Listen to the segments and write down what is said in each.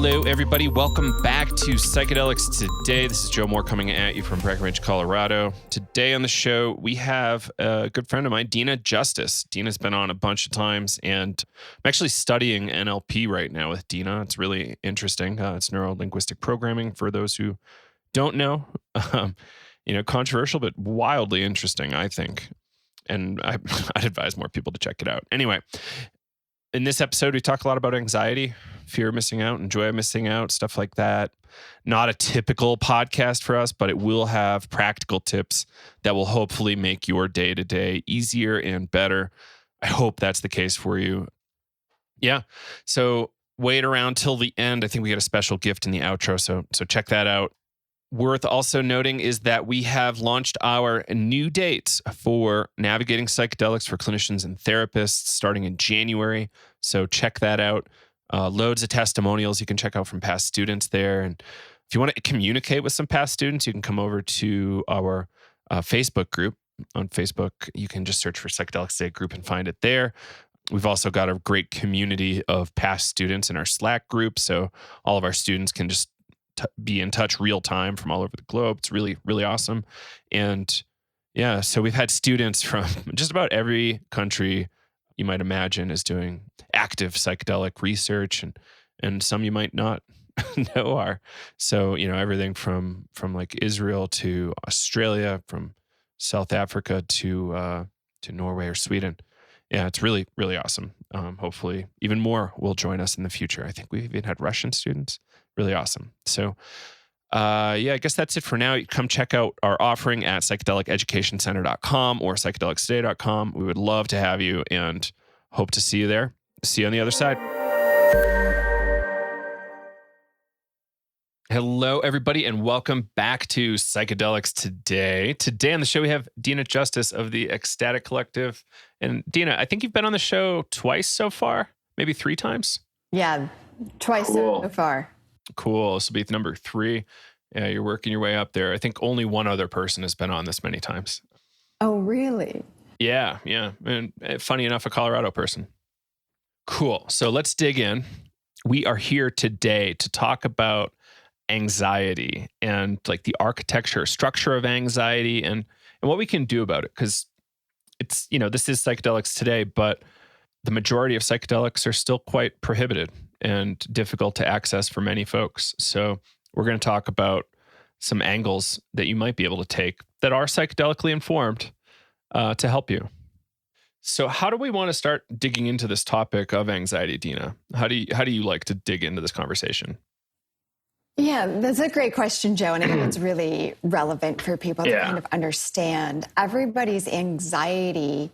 Hello, everybody. Welcome back to Psychedelics Today. This is JOMO coming at you from Breckenridge, Colorado. Today on the show, we have a good friend of mine, Dena Justice. Dena's been on a bunch of times, and I'm actually studying NLP right now with Dena. It's really interesting. It's neuro-linguistic programming for those who don't know. Controversial, but wildly interesting, I think. And I'd advise more people to check it out. Anyway, in this episode, we talk a lot about anxiety, fear of missing out, and joy of missing out, stuff like that. Not a typical podcast for us, but it will have practical tips that will hopefully make your day-to-day easier and better. I hope that's the case for you. Yeah. So wait around till the end. I think we got a special gift in the outro, so check that out. Worth also noting is that we have launched our new dates for navigating psychedelics for clinicians and therapists starting in January. So check that out. Loads of testimonials you can check out from past students there. And if you want to communicate with some past students, you can come over to our Facebook group. On Facebook, you can just search for Psychedelics Today group and find it there. We've also got a great community of past students in our Slack group. So all of our students can just be in touch real time from all over the globe. It's really, really awesome. And yeah, so we've had students from just about every country you might imagine is doing active psychedelic research, and some you might not know are. So, everything from like Israel to Australia, from South Africa to Norway or Sweden. Yeah, it's really, really awesome. Hopefully even more will join us in the future. I think we've even had Russian students. Really awesome. So, I guess that's it for now. Come check out our offering at psychedelicEducationCenter.com or psychedelicstoday.com. We would love to have you and hope to see you there. See you on the other side. Hello, everybody, and welcome back to Psychedelics Today. Today on the show, we have Dena Justice of the Ecstatic Collective. And Dena, I think you've been on the show twice so far, maybe 3 times? Yeah, twice so far. Cool. This will be number 3. Yeah, you're working your way up there. I think only one other person has been on this many times. Oh, really? Yeah. And funny enough, a Colorado person. Cool. So let's dig in. We are here today to talk about anxiety and like the architecture, structure of anxiety and what we can do about it. Because it's, this is Psychedelics Today, but the majority of psychedelics are still quite prohibited and difficult to access for many folks. So we're going to talk about some angles that you might be able to take that are psychedelically informed to help you. So how do we want to start digging into this topic of anxiety, Dena? How do you like to dig into this conversation? Yeah, that's a great question, Joe. And I think it's really relevant for people to kind of understand. Everybody's anxiety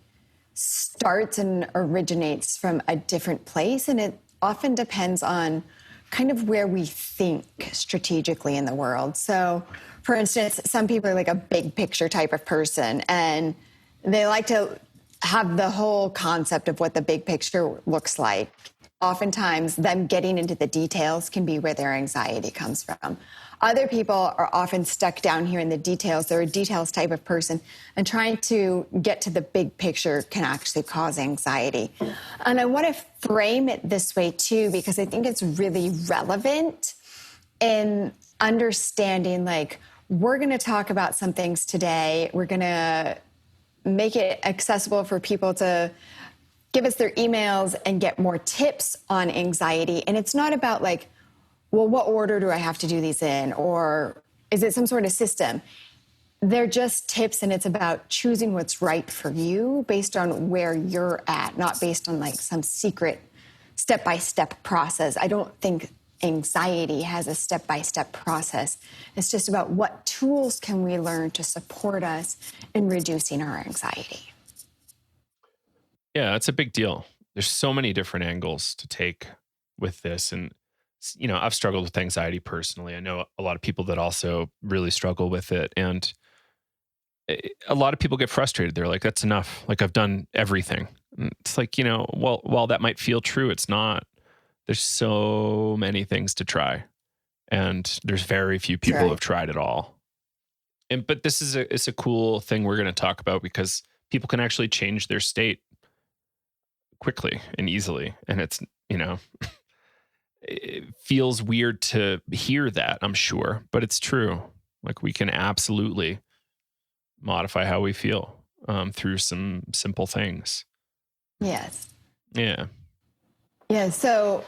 starts and originates from a different place. And it often depends on kind of where we think strategically in the world. So, for instance, some people are like a big picture type of person, and they like to have the whole concept of what the big picture looks like. Oftentimes, them getting into the details can be where their anxiety comes from. Other people are often stuck down here in the details. They're a details type of person, and trying to get to the big picture can actually cause anxiety. And I want to frame it this way too, because I think it's really relevant in understanding, like, we're going to talk about some things today. We're going to make it accessible for people to give us their emails and get more tips on anxiety. And it's not about like, well, what order do I have to do these in? Or is it some sort of system? They're just tips, and it's about choosing what's right for you based on where you're at, not based on like some secret step-by-step process. I don't think anxiety has a step-by-step process. It's just about what tools can we learn to support us in reducing our anxiety. Yeah, that's a big deal. There's so many different angles to take with this. And, I've struggled with anxiety personally. I know a lot of people that also really struggle with it. And a lot of people get frustrated. They're like, that's enough. Like, I've done everything. And it's like, while that might feel true, it's not. There's so many things to try. And there's very few people who have tried it all. But this is it's a cool thing we're going to talk about, because people can actually change their state quickly and easily. And it's, it feels weird to hear that, I'm sure, but it's true. Like we can absolutely modify how we feel through some simple things. Yes. Yeah. Yeah. So,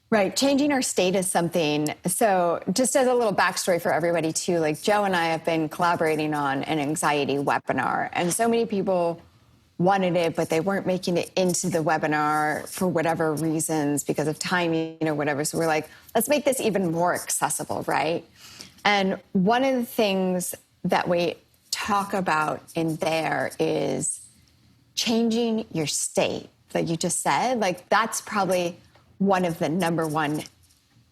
right. Changing our state is something. So just as a little backstory for everybody too, like Joe and I have been collaborating on an anxiety webinar, and so many people wanted it, but they weren't making it into the webinar for whatever reasons, because of timing or whatever. So we're like, let's make this even more accessible, right? And one of the things that we talk about in there is changing your state. Like you just said, like that's probably one of the number one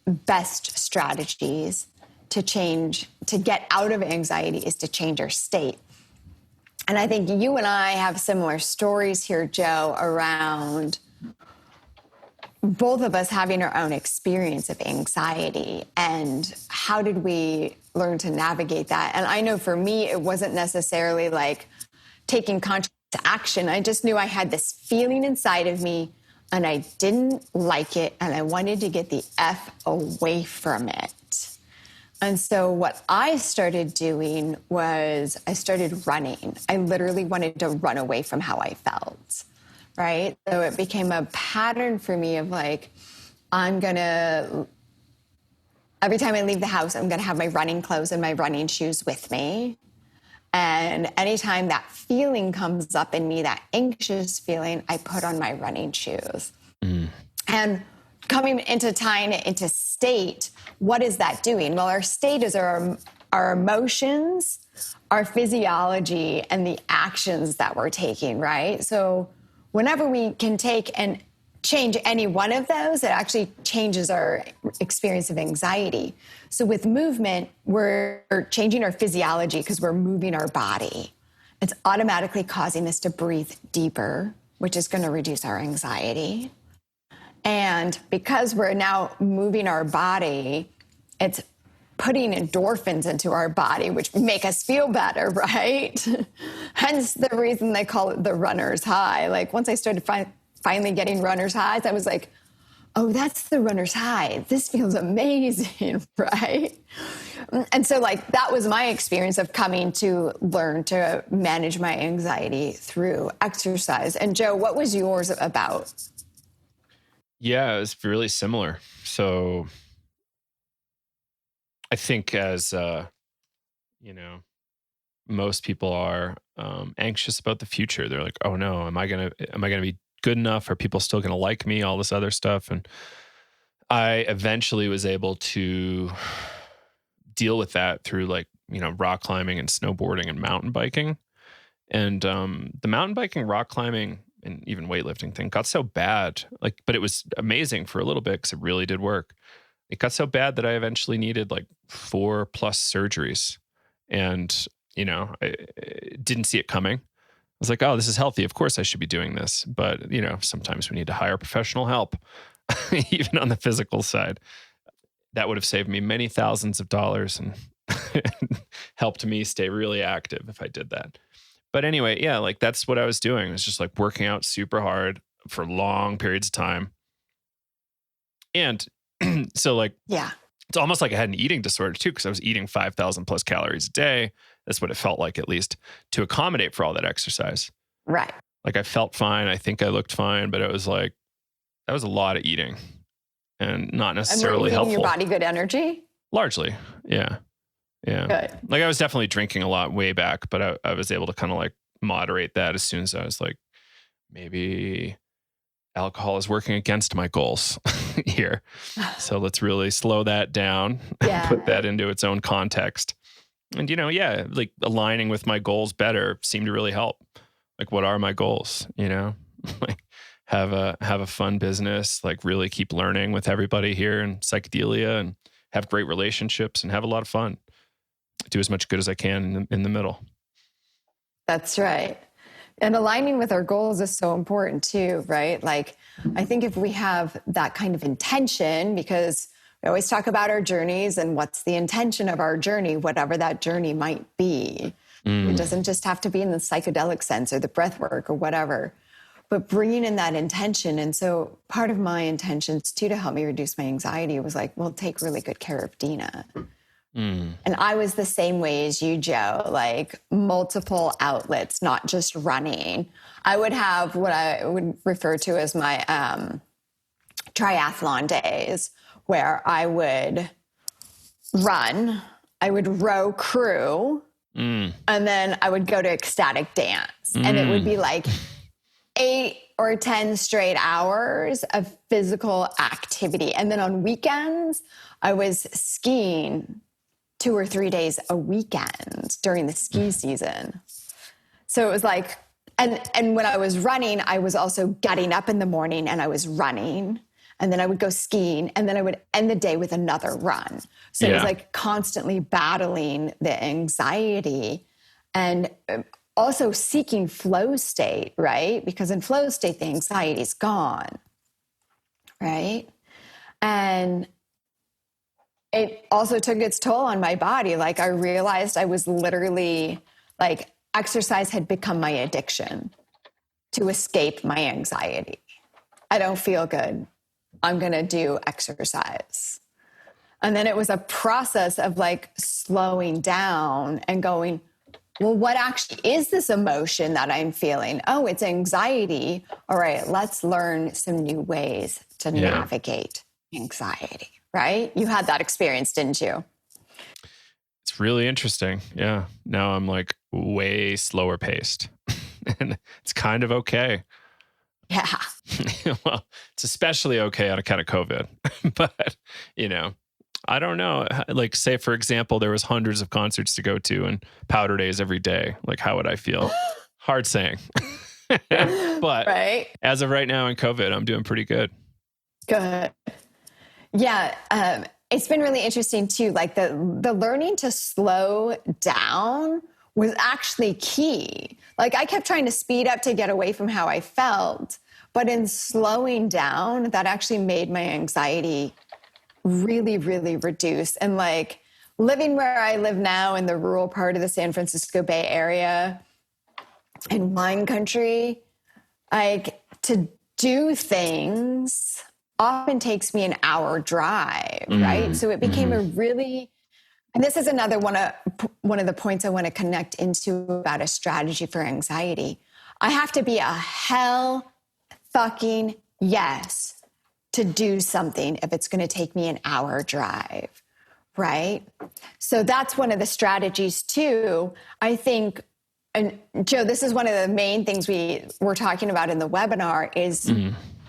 best strategies to get out of anxiety is to change our state. And I think you and I have similar stories here, Joe, around both of us having our own experience of anxiety and how did we learn to navigate that. And I know for me, it wasn't necessarily like taking conscious action. I just knew I had this feeling inside of me and I didn't like it and I wanted to get the F away from it. And so what I started doing was I started running. I literally wanted to run away from how I felt, right? So it became a pattern for me of like, every time I leave the house, I'm going to have my running clothes and my running shoes with me. And anytime that feeling comes up in me, that anxious feeling, I put on my running shoes. And coming into tying it into state, what is that doing? Well, our state is our emotions, our physiology, and the actions that we're taking, right? So whenever we can take and change any one of those, it actually changes our experience of anxiety. So with movement, we're changing our physiology because we're moving our body. It's automatically causing us to breathe deeper, which is going to reduce our anxiety. And because we're now moving our body, it's putting endorphins into our body, which make us feel better, right? Hence the reason they call it the runner's high. Like once I started finally getting runner's highs, I was like, oh, that's the runner's high. This feels amazing, right? And so like that was my experience of coming to learn to manage my anxiety through exercise. And Joe, what was yours about? Yeah, it was really similar. So I think as, most people are anxious about the future. They're like, oh no, am I going to be good enough? Are people still going to like me? All this other stuff. And I eventually was able to deal with that through rock climbing and snowboarding and mountain biking. And the mountain biking, rock climbing, and even weightlifting thing got so bad, but it was amazing for a little bit because it really did work. It got so bad that I eventually needed 4+ surgeries. And, I didn't see it coming. I was like, oh, this is healthy. Of course I should be doing this. But, sometimes we need to hire professional help, even on the physical side. That would have saved me many thousands of dollars and helped me stay really active if I did that. But anyway, yeah, that's what I was doing. It was just working out super hard for long periods of time. And so yeah, it's almost like I had an eating disorder too, because I was eating 5,000 plus calories a day. That's what it felt like, at least, to accommodate for all that exercise. Right. I felt fine. I think I looked fine, but it was that was a lot of eating and not necessarily helpful. Your body good energy? Largely. Yeah. Yeah. Good. I was definitely drinking a lot way back, but I was able to kind of moderate that as soon as I was maybe alcohol is working against my goals here. So let's really slow that down, put that into its own context. And, aligning with my goals better seemed to really help. What are my goals? Have a fun business, really keep learning with everybody here in psychedelia and have great relationships and have a lot of fun. Do as much good as I can in the middle. That's right. And aligning with our goals is so important too, right? I think if we have that kind of intention, because we always talk about our journeys and what's the intention of our journey, whatever that journey might be. It doesn't just have to be in the psychedelic sense or the breath work or whatever. but bringing in that intention. And so part of my intentions too, to help me reduce my anxiety was like, well, take really good care of Dena. And I was the same way as you, Joe, like multiple outlets, not just running. I would have what I would refer to as my triathlon days, where I would run, I would row crew, and then I would go to ecstatic dance. And it would be like 8 or 10 straight hours of physical activity. And then on weekends, I was skiing 2 or 3 days a weekend during the ski season. So it was like, and when I was running, I was also getting up in the morning and I was running, and then I would go skiing, and then I would end the day with another run. So it was like constantly battling the anxiety and also seeking flow state, right? Because in flow state, the anxiety is gone, right? And it also took its toll on my body. Like I realized I was literally like exercise had become my addiction to escape my anxiety. I don't feel good. I'm going to do exercise. And then it was a process of like slowing down and going, well, what actually is this emotion that I'm feeling? Oh, it's anxiety. All right, let's learn some new ways to navigate anxiety, right? You had that experience, didn't you? It's really interesting. Yeah. Now I'm like way slower paced and it's kind of okay. Yeah. Well, it's especially okay on account of COVID, but I don't know. Like say, for example, there was hundreds of concerts to go to and powder days every day. Like how would I feel? Hard saying, but as of right now in COVID, I'm doing pretty good. Good. Yeah. It's been really interesting too. Like the learning to slow down was actually key. Like I kept trying to speed up to get away from how I felt, but in slowing down, that actually made my anxiety really, really reduce. And like living where I live now in the rural part of the San Francisco Bay Area in wine country, like to do things often takes me an hour drive, right? So it became a really, and this is another one of the points I want to connect into about a strategy for anxiety. I have to be a hell fucking yes to do something if it's going to take me an hour drive, right? So that's one of the strategies too. I think, and Joe, this is one of the main things we were talking about in the webinar is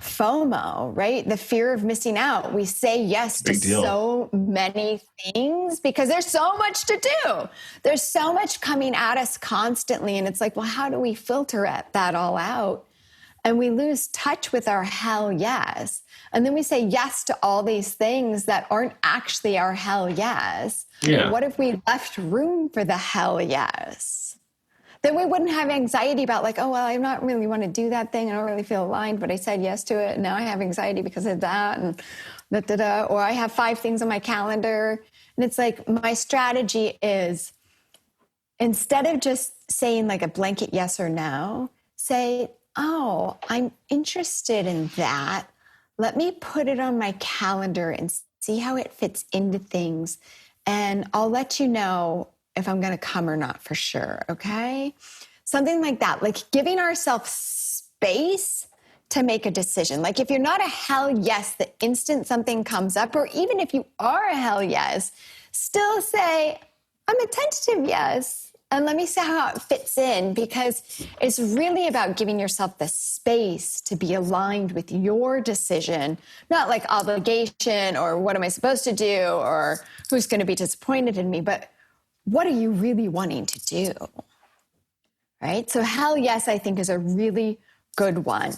FOMO, right? The fear of missing out. We say yes to so many things because there's so much to do. There's so much coming at us constantly. And it's like, well, how do we filter that all out? And we lose touch with our hell yes. And then we say yes to all these things that aren't actually our hell yes. Yeah. What if we left room for the hell yes? Then we wouldn't have anxiety about like, oh, well, I don't really want to do that thing. I don't really feel aligned, but I said yes to it. And now I have anxiety because of that. And or I have 5 things on my calendar. And it's like, my strategy is instead of just saying like a blanket yes or no, say, oh, I'm interested in that. Let me put it on my calendar and see how it fits into things. And I'll let you know if I'm going to come or not for sure. Okay. Something like that, like giving ourselves space to make a decision. Like if you're not a hell yes, the instant something comes up, or even if you are a hell yes, still say, I'm a tentative yes. And let me see how it fits in, because it's really about giving yourself the space to be aligned with your decision, not like obligation or what am I supposed to do or who's going to be disappointed in me, but what are you really wanting to do, right? So hell yes, I think is a really good one.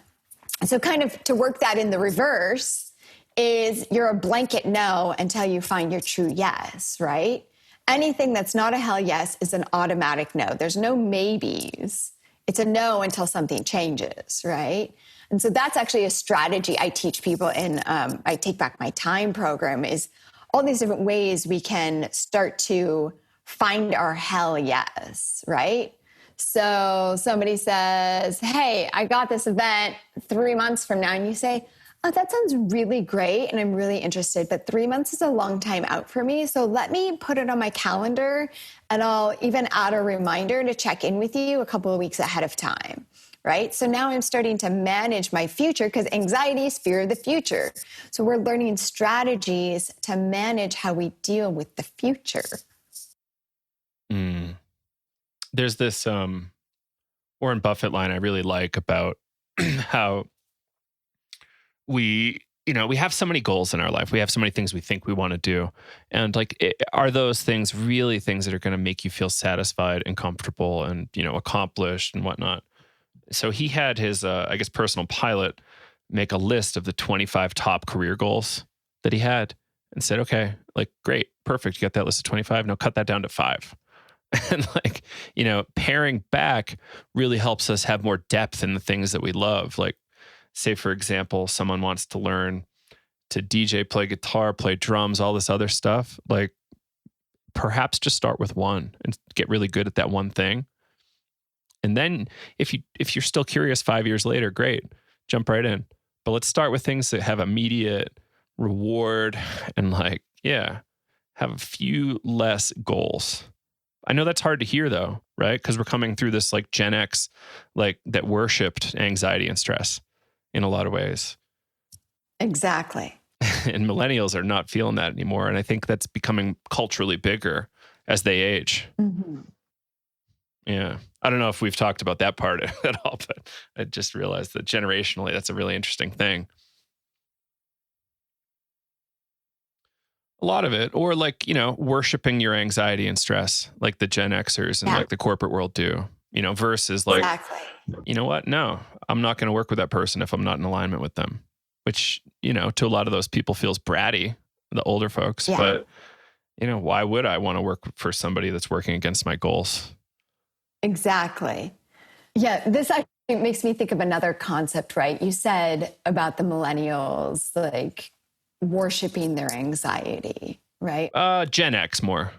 So kind of to work that in the reverse is you're a blanket no until you find your true yes, right? Anything that's not a hell yes is an automatic no. There's no maybes. It's a no until something changes, right? And so that's actually a strategy I teach people in I Take Back My Time program, is all these different ways we can start to find our hell yes, right? So somebody says, hey, I got this event 3 months from now. And you say, oh, that sounds really great. And I'm really interested, but 3 months is a long time out for me. So let me put it on my calendar and I'll even add a reminder to check in with you a couple of weeks ahead of time. Right? So now I'm starting to manage my future because anxiety is fear of the future. So we're learning strategies to manage how we deal with the future. There's this Warren Buffett line I really like about how we have so many goals in our life. We have so many things we think we want to do. And are those things really things that are going to make you feel satisfied and comfortable and, accomplished and whatnot? So he had his, personal pilot make a list of the 25 top career goals that he had and said, okay, great, perfect. You got that list of 25. Now cut that down to 5. And paring back really helps us have more depth in the things that we love. Say, for example, someone wants to learn to DJ, play guitar, play drums, all this other stuff. Perhaps just start with one and get really good at that one thing. And then if you're still curious 5 years later, great, jump right in. But let's start with things that have immediate reward and have a few less goals. I know that's hard to hear though, right? Because we're coming through this Gen X, that worshipped anxiety and stress in a lot of ways. Exactly. And millennials are not feeling that anymore. And I think that's becoming culturally bigger as they age. Mm-hmm. Yeah. I don't know if we've talked about that part at all, but I just realized that generationally, that's a really interesting thing. A lot of it, or worshiping your anxiety and stress, like the Gen Xers and the corporate world do, versus exactly. You know what? No, I'm not going to work with that person if I'm not in alignment with them, which, to a lot of those people feels bratty, the older folks, but why would I want to work for somebody that's working against my goals? Exactly. Yeah, this actually makes me think of another concept, right? You said about the millennials, worshiping their anxiety, right? Gen X more.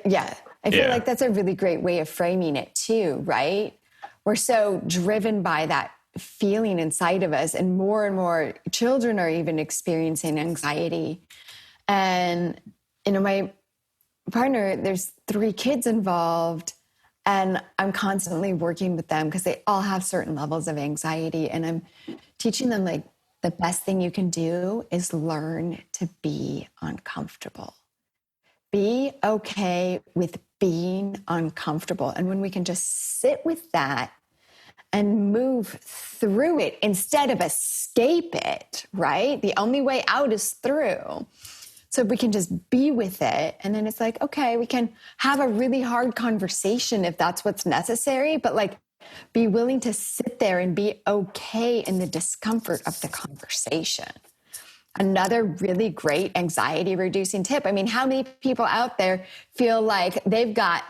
Yeah. I feel like that's a really great way of framing it too, right? We're so driven by that feeling inside of us, and more children are even experiencing anxiety. And, my partner, there's 3 kids involved. And I'm constantly working with them because they all have certain levels of anxiety. And I'm teaching them the best thing you can do is learn to be uncomfortable. Be okay with being uncomfortable. And when we can just sit with that and move through it instead of escape it, right? The only way out is through. So we can just be with it. And then it's okay, we can have a really hard conversation if that's what's necessary, but be willing to sit there and be okay in the discomfort of the conversation. Another really great anxiety reducing tip. How many people out there feel like they've got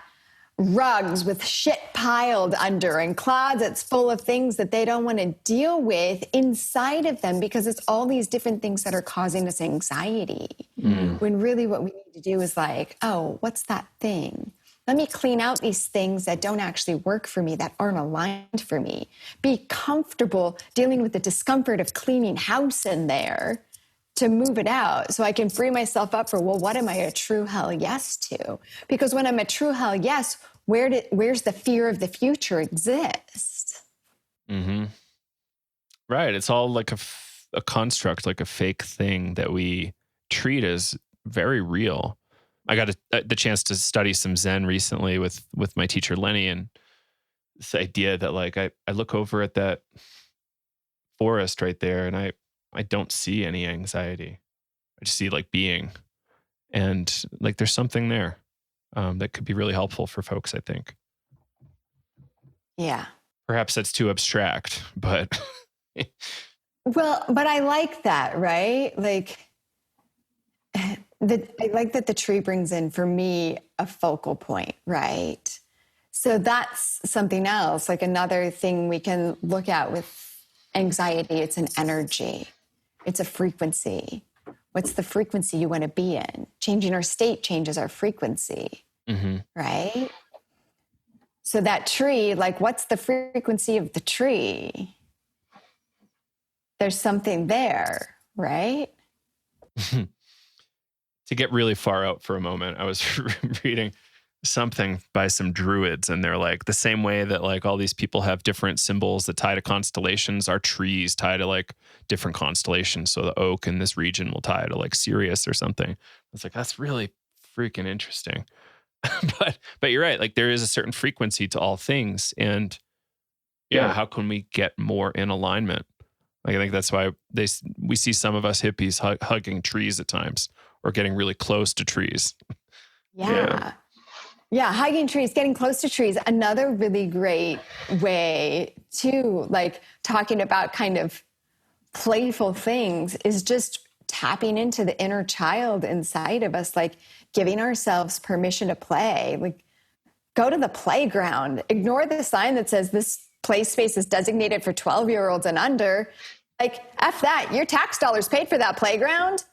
rugs with shit piled under and closets full of things that they don't want to deal with inside of them because it's all these different things that are causing us anxiety. When really what we need to do is oh, what's that thing? Let me clean out these things that don't actually work for me, that aren't aligned for me. Be comfortable dealing with the discomfort of cleaning house in there to move it out so I can free myself up for, what am I a true hell yes to? Because when I'm a true hell yes, where's the fear of the future exist? Mm-hmm. Right. It's all a construct, a fake thing that we treat as very real. I got the chance to study some Zen recently with my teacher, Lenny, and this idea that I look over at that forest right there and I don't see any anxiety. I just see being. And there's something there that could be really helpful for folks, I think. Yeah. Perhaps that's too abstract, but. Well, but I like that, right? I like that the tree brings in, for me, a focal point, right? So that's something else, another thing we can look at with anxiety. It's an energy. It's a frequency. What's the frequency you want to be in? Changing our state changes our frequency, right? So that tree, like, what's the frequency of the tree? There's something there, right? To get really far out for a moment, I was reading something by some druids, and they're like, the same way that like all these people have different symbols that tie to constellations, our trees tie to like different constellations. So the oak in this region will tie to like Sirius or something. It's like, that's really freaking interesting. but you're right. Like there is a certain frequency to all things, and how can we get more in alignment? Like I think that's why we see some of us hippies hugging trees at times, or getting really close to trees. Yeah, hugging trees, getting close to trees. Another really great way to like talking about kind of playful things is just tapping into the inner child inside of us, like giving ourselves permission to play. Like go to the playground, ignore the sign that says this play space is designated for 12-year-olds and under. Like, F that, your tax dollars paid for that playground.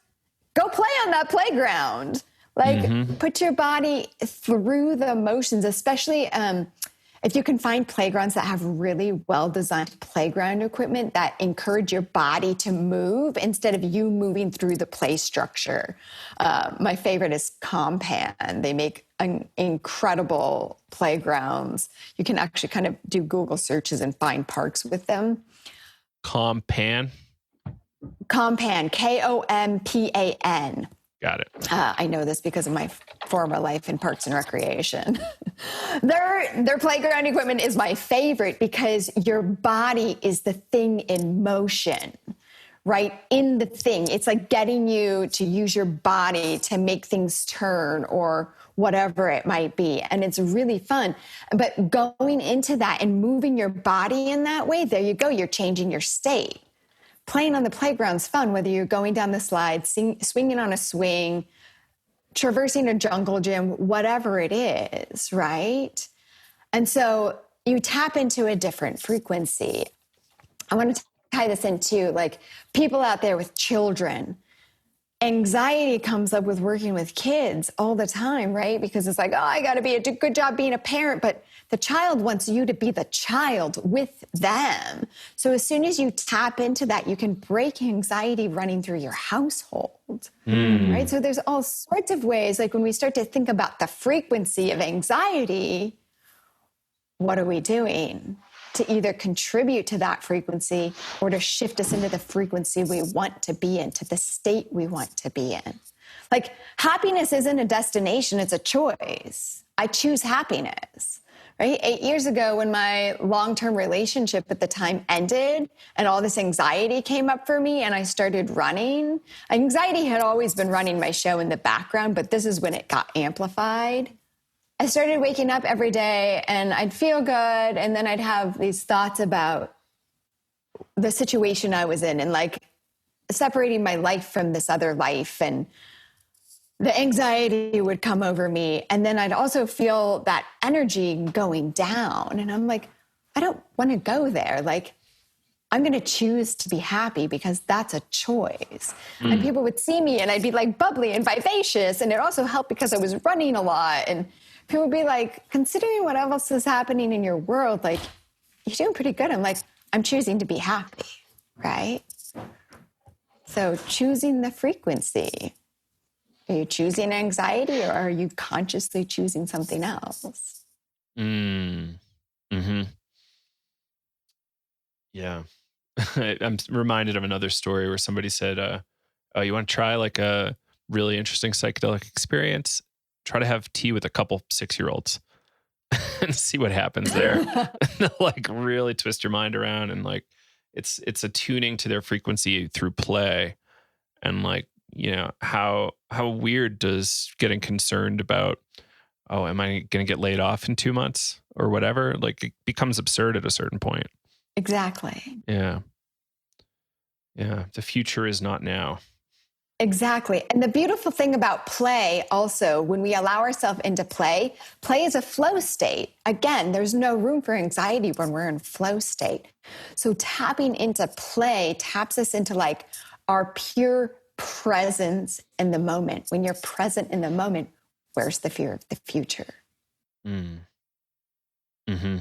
Go play on that playground. Like put your body through the motions, especially if you can find playgrounds that have really well-designed playground equipment that encourage your body to move instead of you moving through the play structure. My favorite is Compan. They make incredible playgrounds. You can actually kind of do Google searches and find parks with them. Compan? Compan, Kompan. Got it. I know this because of my former life in Parks and Recreation. Their playground equipment is my favorite because your body is the thing in motion, right? In the thing. It's like getting you to use your body to make things turn or whatever it might be. And it's really fun. But going into that and moving your body in that way, there you go. You're changing your state. Playing on the playground's fun, whether you're going down the slide, swinging on a swing, traversing a jungle gym, whatever it is, right? And so you tap into a different frequency. I want to tie this into like people out there with children. Anxiety comes up with working with kids all the time, right? Because it's like, oh, I got to be a good job being a parent, but the child wants you to be the child with them. So as soon as you tap into that, you can break anxiety running through your household, right? So there's all sorts of ways, like when we start to think about the frequency of anxiety, what are we doing to either contribute to that frequency or to shift us into the frequency we want to be in, to the state we want to be in? Like happiness isn't a destination, it's a choice. I choose happiness. Right? 8 years ago, when my long-term relationship at the time ended and all this anxiety came up for me and I started running, anxiety had always been running my show in the background, but this is when it got amplified. I started waking up every day and I'd feel good. And then I'd have these thoughts about the situation I was in and like separating my life from this other life, and the anxiety would come over me. And then I'd also feel that energy going down. And I'm like, I don't want to go there. Like, I'm going to choose to be happy because that's a choice. And people would see me and I'd be like bubbly and vivacious. And it also helped because I was running a lot. And people would be like, considering what else is happening in your world, like, you're doing pretty good. I'm like, I'm choosing to be happy, right? So choosing the frequency. Are you choosing anxiety or are you consciously choosing something else? Yeah. I'm reminded of another story where somebody said, oh, you want to try like a really interesting psychedelic experience? Try to have tea with a couple 6-year-olds and see what happens there. Like really twist your mind around, and like it's attuning to their frequency through play. And like, you know, how weird does getting concerned about, oh, am I going to get laid off in 2 months or whatever? Like it becomes absurd at a certain point. Exactly. Yeah. Yeah. The future is not now. Exactly. And the beautiful thing about play also, when we allow ourselves into play, play is a flow state. Again, there's no room for anxiety when we're in flow state. So tapping into play taps us into like our pure presence in the moment. When you're present in the moment, where's the fear of the future? Mm-hmm.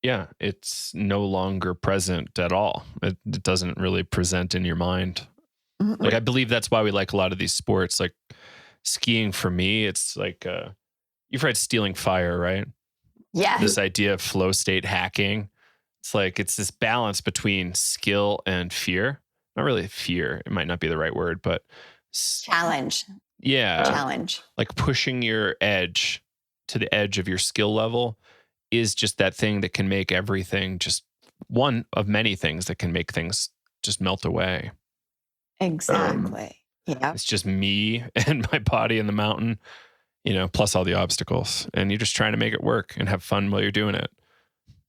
Yeah, it's no longer present at all. It doesn't really present in your mind. Like, I believe that's why we like a lot of these sports. Like skiing for me, it's like, you've read Stealing Fire, right? Yeah. This idea of flow state hacking. It's like, it's this balance between skill and fear. Not really fear. It might not be the right word, but challenge. Yeah. Challenge. Like pushing your edge to the edge of your skill level is just that thing that can make everything just one of many things that can make things just melt away. Exactly. Yeah. It's just me and my body in the mountain, plus all the obstacles. And you're just trying to make it work and have fun while you're doing it.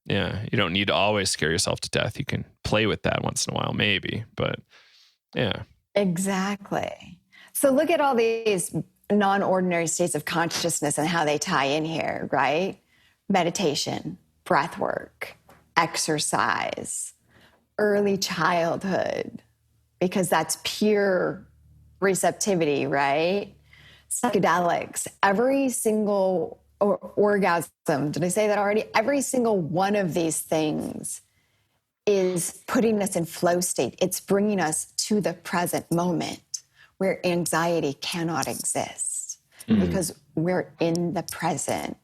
Yeah. You don't need to always scare yourself to death. You can play with that once in a while, maybe. But yeah. Exactly. So look at all these non-ordinary states of consciousness and how they tie in here, right? Meditation, breath work, exercise, early childhood, because that's pure receptivity, right? Psychedelics, every single orgasm, did I say that already? Every single one of these things is putting us in flow state. It's bringing us to the present moment where anxiety cannot exist because we're in the present,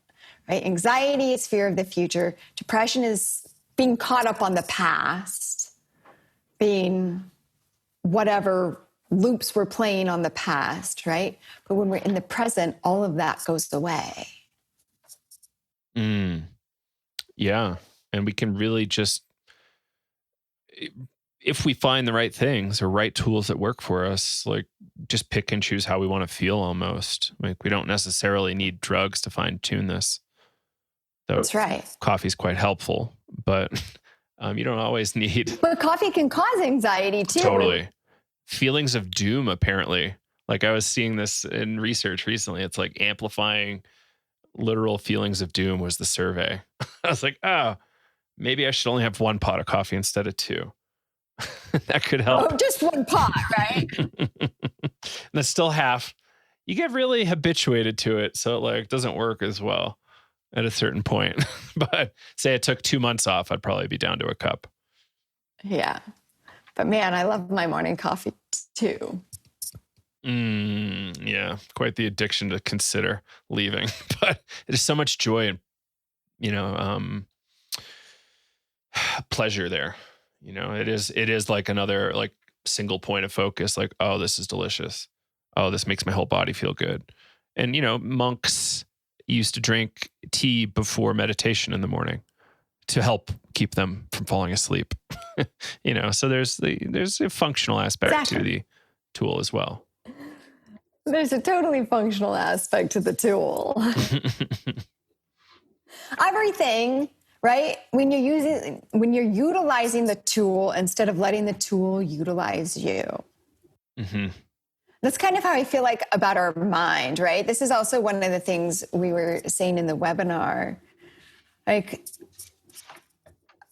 right? Anxiety is fear of the future. Depression is being caught up on the past, being whatever loops we're playing on the past, right? But when we're in the present, all of that goes away. Yeah. And we can really just, if we find the right things or right tools that work for us, like just pick and choose how we want to feel almost. Like we don't necessarily need drugs to fine tune this. Though that's right. Coffee's quite helpful, but you don't always need. But coffee can cause anxiety too. Totally. Feelings of doom, apparently. Like I was seeing this in research recently. It's like amplifying literal feelings of doom was the survey. I was like, oh, maybe I should only have one pot of coffee instead of two. That could help. Oh, just one pot, right? And that's still half. You get really habituated to it, so it like doesn't work as well at a certain point. But say I took 2 months off, I'd probably be down to a cup. Yeah. But man, I love my morning coffee too. Yeah, quite the addiction to consider leaving. But there's so much joy and, pleasure there. It is like another like single point of focus. Like, oh, this is delicious. Oh, this makes my whole body feel good. And, monks used to drink tea before meditation in the morning to help keep them from falling asleep. So there's a functional aspect to the tool as well. There's a totally functional aspect to the tool. Everything, right? When you're utilizing the tool instead of letting the tool utilize you. Mm-hmm. That's kind of how I feel like about our mind, right? This is also one of the things we were saying in the webinar. Like,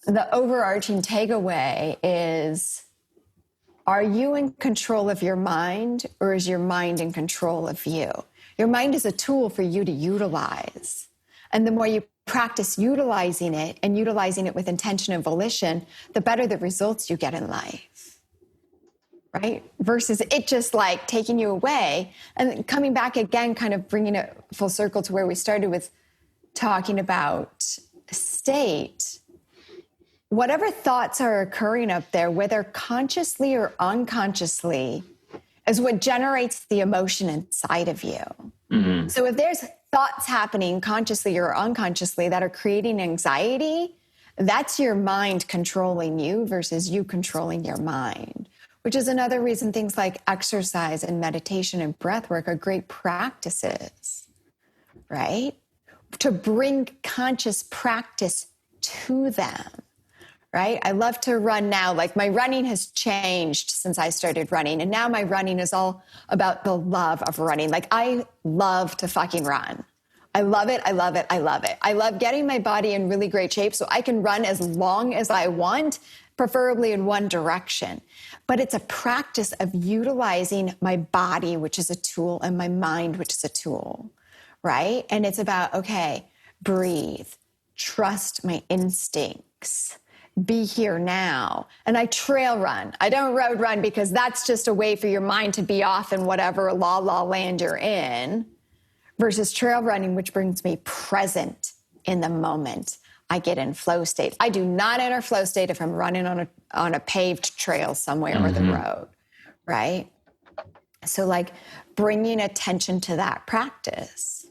the overarching takeaway is, are you in control of your mind or is your mind in control of you? Your mind is a tool for you to utilize. And the more you practice utilizing it and utilizing it with intention and volition, the better the results you get in life, right? Versus it just like taking you away and coming back again, kind of bringing it full circle to where we started with talking about state. Whatever thoughts are occurring up there, whether consciously or unconsciously, is what generates the emotion inside of you. Mm-hmm. So if there's thoughts happening consciously or unconsciously that are creating anxiety, that's your mind controlling you versus you controlling your mind, which is another reason things like exercise and meditation and breath work are great practices, right? To bring conscious practice to them. Right? I love to run now. Like my running has changed since I started running. And now my running is all about the love of running. Like I love to fucking run. I love it. I love it. I love it. I love getting my body in really great shape so I can run as long as I want, preferably in one direction. But it's a practice of utilizing my body, which is a tool, and my mind, which is a tool, right? And it's about, okay, breathe, trust my instincts, be here now. And I trail run. I don't road run because that's just a way for your mind to be off in whatever la land you're in, versus trail running, which brings me present in the moment. I get in flow state. I do not enter flow state if I'm running on a paved trail somewhere or the road, right? So like bringing attention to that practice,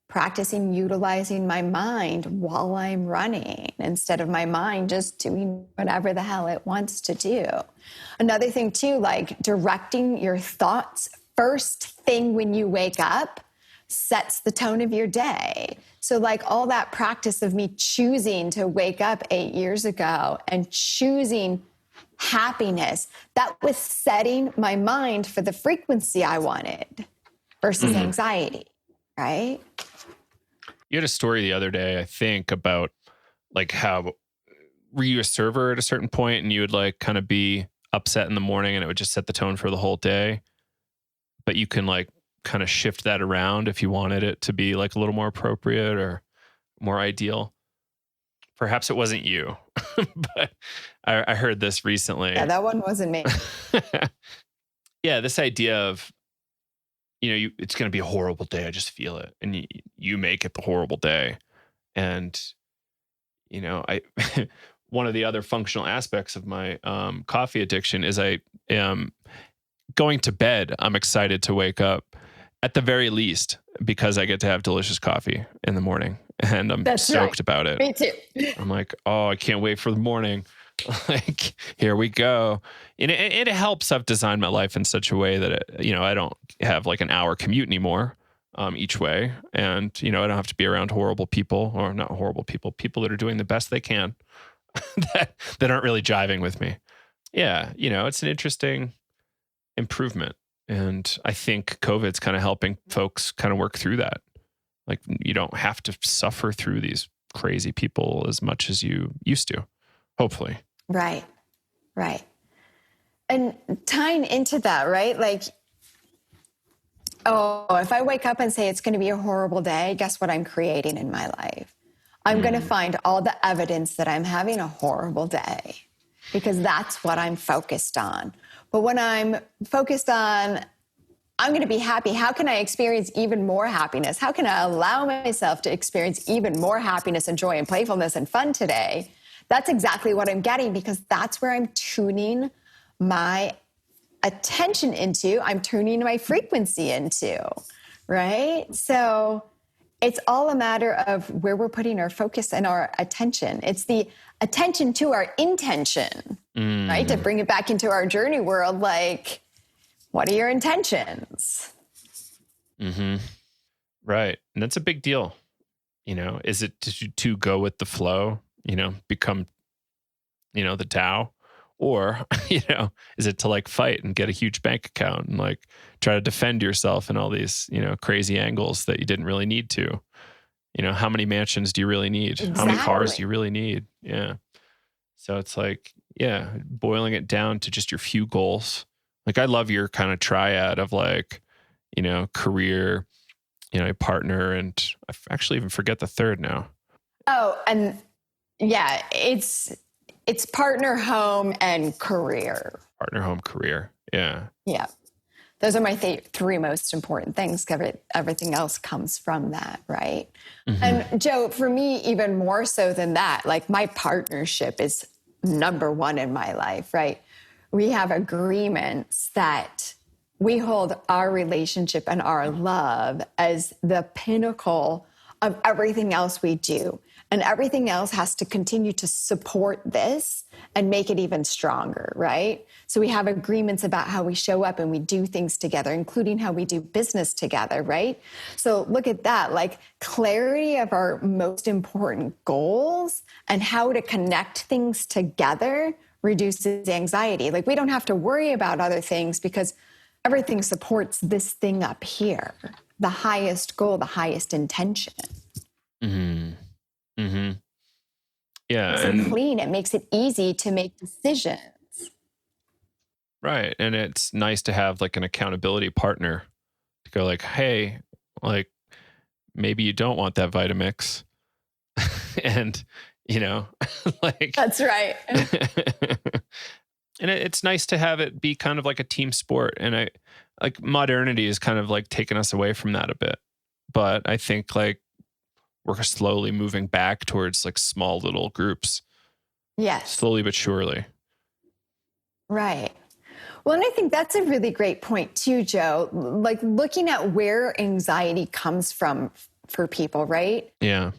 practicing utilizing my mind while I'm running instead of my mind just doing whatever the hell it wants to do. Another thing too, like directing your thoughts first thing when you wake up sets the tone of your day. So like all that practice of me choosing to wake up 8 years ago and choosing happiness, that was setting my mind for the frequency I wanted versus anxiety, right? You had a story the other day, I think, about like how were you a server at a certain point and you would like kind of be upset in the morning and it would just set the tone for the whole day, but you can like kind of shift that around if you wanted it to be like a little more appropriate or more ideal. Perhaps it wasn't you, but I heard this recently. Yeah, that one wasn't me. Yeah, this idea of, it's going to be a horrible day. I just feel it. And you make it the horrible day. And, one of the other functional aspects of my coffee addiction is I am going to bed. I'm excited to wake up at the very least because I get to have delicious coffee in the morning and I'm stoked about it. Me too. I'm like, oh, I can't wait for the morning. Like, here we go. And it helps. I've designed my life in such a way that, I don't have like an hour commute anymore each way. And, I don't have to be around horrible people, or not horrible people that are doing the best they can that aren't really jiving with me. Yeah. It's an interesting improvement. And I think COVID's kind of helping folks kind of work through that. Like, you don't have to suffer through these crazy people as much as you used to, hopefully. Right. And tying into that, right? Like, if I wake up and say it's going to be a horrible day, guess what I'm creating in my life? I'm going to find all the evidence that I'm having a horrible day because that's what I'm focused on. But when I'm focused on, I'm going to be happy, how can I experience even more happiness? How can I allow myself to experience even more happiness and joy and playfulness and fun today? That's exactly what I'm getting because that's where I'm tuning my attention into. I'm tuning my frequency into, right? So it's all a matter of where we're putting our focus and our attention. It's the attention to our intention, right? To bring it back into our journey world, like, what are your intentions? Right. And that's a big deal. Is it to go with the flow, become, the Tao? Or, is it to like fight and get a huge bank account and like try to defend yourself in all these, crazy angles that you didn't really need to? How many mansions do you really need? Exactly. How many cars do you really need? Yeah. So it's like, boiling it down to just your few goals. Like, I love your kind of triad of like, career, a partner, and I actually even forget the third now. Oh, and yeah, it's partner, home, and career. Partner, home, career. Yeah. Yeah. Those are my three most important things. Everything else comes from that, right? And Joe, for me, even more so than that, like my partnership is number one in my life, right? We have agreements that we hold our relationship and our love as the pinnacle of everything else we do. And everything else has to continue to support this and make it even stronger, right? So we have agreements about how we show up and we do things together, including how we do business together, right? So look at that, like clarity of our most important goals and how to connect things together reduces anxiety. Like, we don't have to worry about other things because everything supports this thing up here, the highest goal, the highest intention. Yeah. It's and clean. It makes it easy to make decisions. Right. And it's nice to have like an accountability partner to go like, hey, like maybe you don't want that Vitamix. And, like. That's right. And it's nice to have it be kind of like a team sport. And like modernity is kind of like taking us away from that a bit. But I think like we're slowly moving back towards like small little groups. Yes. Slowly but surely. Right. Well, and I think that's a really great point too, Joe. Like looking at where anxiety comes from for people, right? Yeah.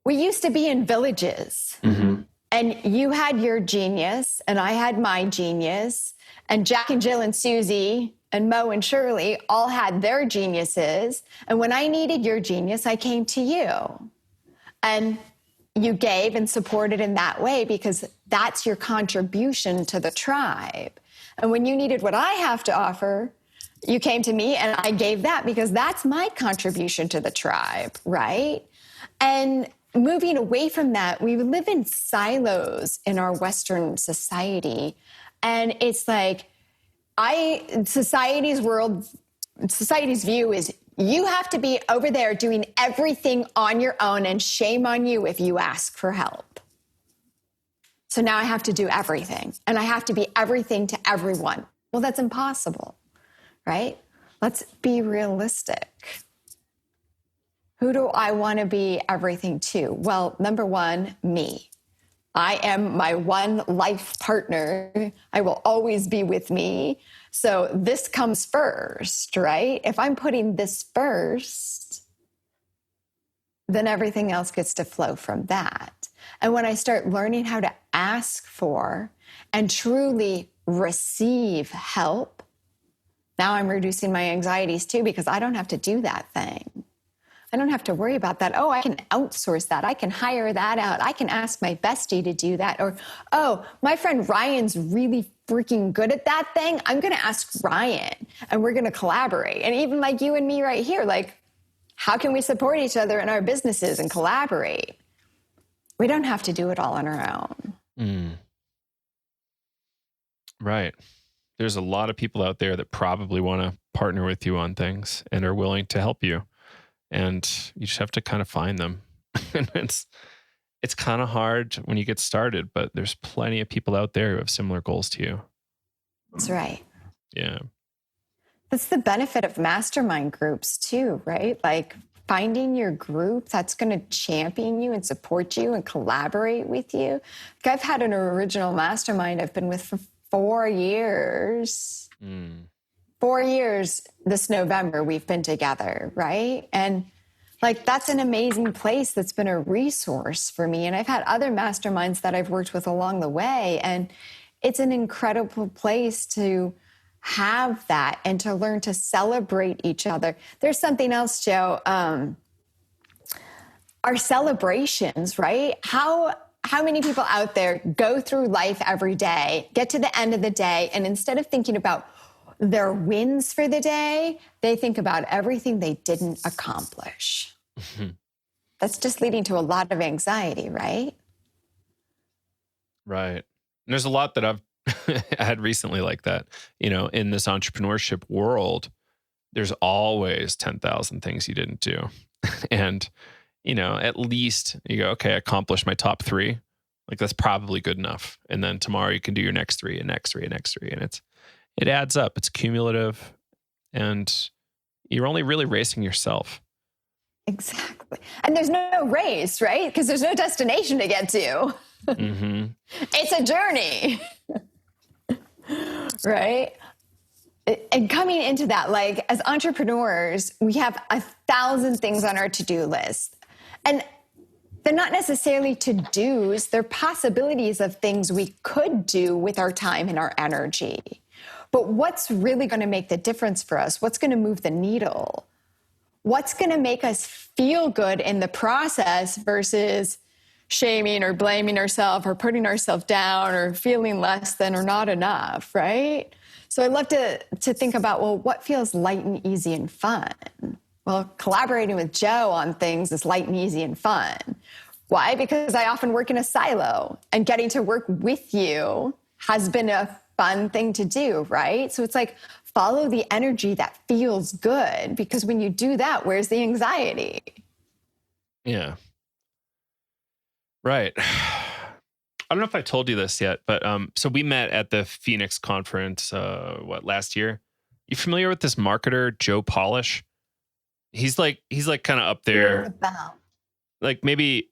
We used to be in villages. Mm-hmm. And you had your genius, and I had my genius, and Jack and Jill and Susie and Mo and Shirley all had their geniuses. And when I needed your genius, I came to you. And you gave and supported in that way because that's your contribution to the tribe. And when you needed what I have to offer, you came to me and I gave that because that's my contribution to the tribe, right? And moving away from that, we live in silos in our Western society. And it's like, society's view is you have to be over there doing everything on your own, and shame on you if you ask for help. So now I have to do everything, and I have to be everything to everyone. Well, that's impossible, right? Let's be realistic. Who do I want to be everything to? Well, number one, me. I am my one life partner. I will always be with me. So this comes first, right? If I'm putting this first, then everything else gets to flow from that. And when I start learning how to ask for and truly receive help, now I'm reducing my anxieties too, because I don't have to do that thing. I don't have to worry about that. Oh, I can outsource that. I can hire that out. I can ask my bestie to do that. Or, oh, my friend Ryan's really freaking good at that thing. I'm going to ask Ryan and we're going to collaborate. And even like you and me right here, like, how can we support each other in our businesses and collaborate? We don't have to do it all on our own. Mm. Right. There's a lot of people out there that probably want to partner with you on things and are willing to help you. And you just have to kind of find them. And it's kind of hard when you get started, but there's plenty of people out there who have similar goals to you. That's right. Yeah. That's the benefit of mastermind groups too, right? Like finding your group that's going to champion you and support you and collaborate with you. Like I've had an original mastermind I've been with for 4 years. 4 years this November we've been together, right? And like that's an amazing place that's been a resource for me. And I've had other masterminds that I've worked with along the way. And it's an incredible place to have that and to learn to celebrate each other. There's something else, Joe. Our celebrations, right? How many people out there go through life every day, get to the end of the day, and instead of thinking about their wins for the day, they think about everything they didn't accomplish. Mm-hmm. That's just leading to a lot of anxiety, right? Right. And there's a lot that I've had recently like that. In this entrepreneurship world, there's always 10,000 things you didn't do. And, at least you go, okay, I accomplished my top 3. Like that's probably good enough. And then tomorrow you can do your next 3 and next 3 and next 3. And it adds up. It's cumulative. And you're only really racing yourself. Exactly. And there's no race, right? Because there's no destination to get to. Mm-hmm. It's a journey. Right? And coming into that, like as entrepreneurs, we have 1,000 things on our to-do list. And they're not necessarily to-dos. They're possibilities of things we could do with our time and our energy. But what's really going to make the difference for us? What's going to move the needle? What's going to make us feel good in the process versus shaming or blaming ourselves or putting ourselves down or feeling less than or not enough, right? So I love to think about, well, what feels light and easy and fun? Well, collaborating with Joe on things is light and easy and fun. Why? Because I often work in a silo, and getting to work with you has been a fun thing to do, right? So it's like, follow the energy that feels good, because when you do that, where's the anxiety? Yeah. Right. I don't know if I told you this yet, but so we met at the Phoenix conference, last year? You familiar with this marketer, Joe Polish? He's like kind of up there, About. like maybe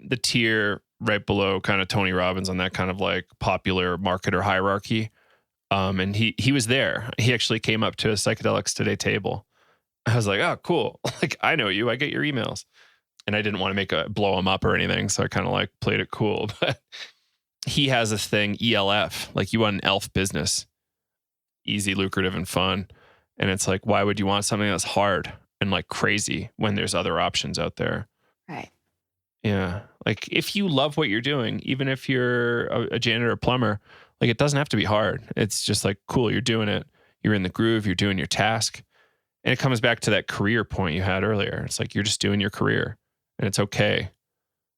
the tier right below kind of Tony Robbins on that kind of like popular marketer hierarchy. And he was there. He actually came up to a Psychedelics Today table. I was like, oh, cool. Like, I know you. I get your emails. And I didn't want to blow him up or anything. So I kind of like played it cool. But he has this thing, ELF, like you want an ELF business, easy, lucrative, and fun. And it's like, why would you want something that's hard and like crazy when there's other options out there? Right. Yeah. Like if you love what you're doing, even if you're a janitor or plumber, like it doesn't have to be hard. It's just like, cool, you're doing it. You're in the groove, you're doing your task. And it comes back to that career point you had earlier. It's like, you're just doing your career and it's okay.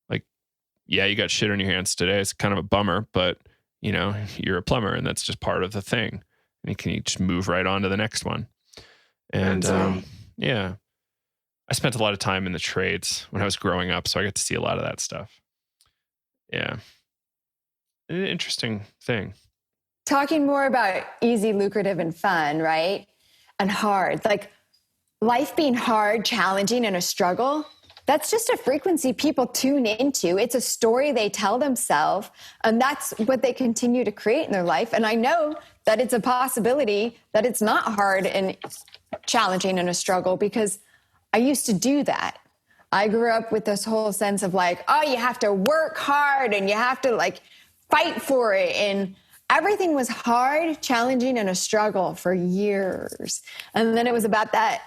Like, yeah, you got shit on your hands today. It's kind of a bummer, but you know, you're a plumber and that's just part of the thing. And you can just move right on to the next one. And yeah, I spent a lot of time in the trades when I was growing up, so I got to see a lot of that stuff. Yeah. An interesting thing. Talking more about easy, lucrative, and fun, right? And hard. Like life being hard, challenging, and a struggle, that's just a frequency people tune into. It's a story they tell themselves, and that's what they continue to create in their life. And I know that it's a possibility that it's not hard and challenging and a struggle because I used to do that. I grew up with this whole sense of like, oh, you have to work hard and you have to like fight for it. And everything was hard, challenging, and a struggle for years. And then it was about that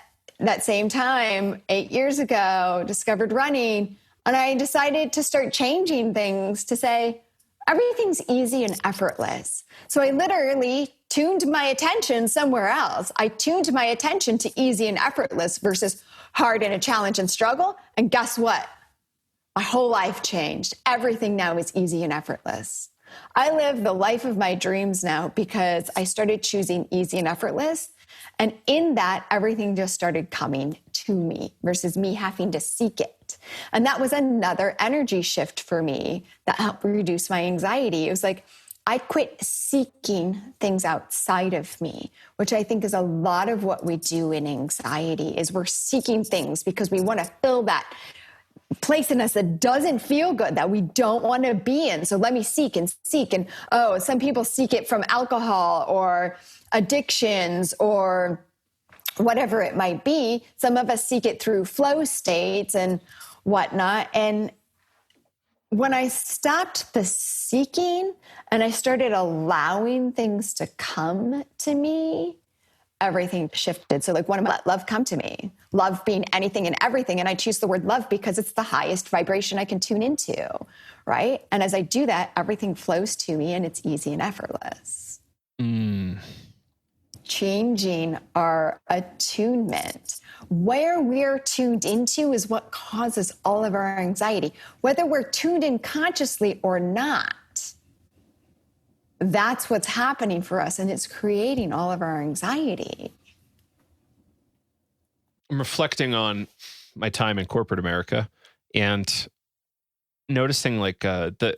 same time, 8 years ago, discovered running. And I decided to start changing things to say, everything's easy and effortless. So I literally tuned my attention somewhere else. I tuned my attention to easy and effortless versus hard and a challenge and struggle. And guess what? My whole life changed. Everything now is easy and effortless. I live the life of my dreams now because I started choosing easy and effortless. And in that, everything just started coming to me versus me having to seek it. And that was another energy shift for me that helped reduce my anxiety. It was like, I quit seeking things outside of me, which I think is a lot of what we do in anxiety is we're seeking things because we want to fill that place in us that doesn't feel good, that we don't want to be in. So let me seek and seek. And some people seek it from alcohol or addictions or whatever it might be. Some of us seek it through flow states and whatnot. And when I stopped the seeking and I started allowing things to come to me, everything shifted. So like one of my let love come to me, love being anything and everything. And I choose the word love because it's the highest vibration I can tune into, right? And as I do that, everything flows to me and it's easy and effortless. Changing our attunement. Where we're tuned into is what causes all of our anxiety. Whether we're tuned in consciously or not, that's what's happening for us, and it's creating all of our anxiety. I'm reflecting on my time in corporate America and noticing like the